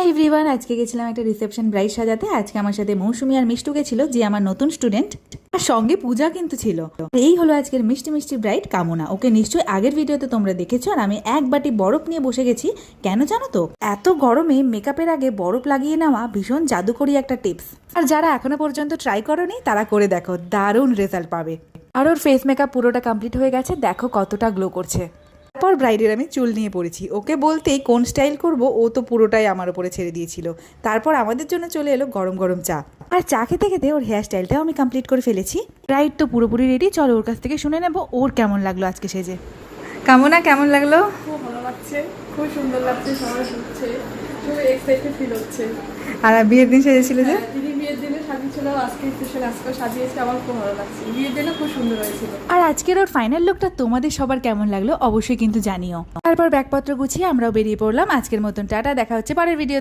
Hi everyone, আজকে গেছিলাম একটা রিসেপশন ব্রাইড সাজাতে। আজকে আমার সাথে মৌসুমি আর মিষ্টু গেছিল, যে আমার নতুন স্টুডেন্ট, আর সঙ্গে পূজা কিন্তু ছিল। এই হলো আজকের মিষ্টি মিষ্টি ব্রাইড কামনা। ওকে নিশ্চয়ই আগের ভিডিওতে তোমরা দেখেছো। আর আমি এক বাটি বরফ নিয়ে বসে গেছি। কেন জানো তো? এত গরমে মেকআপের আগে বরফ লাগিয়ে নেওয়া ভীষণ জাদুকরি একটা টিপস। আর যারা এখনো পর্যন্ত ট্রাই করোনি তারা করে দেখো, দারুণ রেজাল্ট পাবে। আর ওর ফেস মেকআপ পুরোটা কমপ্লিট হয়ে গেছে, দেখো কতটা গ্লো করছে। তারপর ব্রাইডের আমি চুল নিয়ে পড়েছি। ওকে বলতেই কোন স্টাইল করব, ও তো পুরোটাই আমার উপরে ছেড়ে দিয়েছিল। তারপর আমাদের জন্য চলে এলো গরম গরম চা। আর চা খেতে খেতে ওর হেয়ার স্টাইলটাও আমি কমপ্লিট করে ফেলেছি। ব্রাইড তো পুরোপুরি রেডি, চলো ওর কাছ থেকে শুনে নেবো ওর কেমন লাগলো আজকে সেজে। কামনা, কেমন লাগলো? খুব ভালো লাগছে, খুব সুন্দর লাগছে, সবাই শুনছে, খুব এক্সাইটেড ফিল হচ্ছে। আর বিয়ের দিন সেজেছিল যে? দিদি বিয়ের দিনে সাজিয়েছিল, আজকে স্পেশাল আজকে সাজিয়েছে, আমার খুব ভালো লাগছে। বিয়ের দিনে খুব সুন্দর হয়েছিল। আর আজকের ওর ফাইনাল লুকটা তোমাদের সবার কেমন লাগলো অবশ্যই কিন্তু জানিও। তারপর ব্যাগপত্র গুছিয়ে আমরাও বেরিয়ে পড়লাম। আজকের মতন টাটা, দেখা হচ্ছে পরের ভিডিও।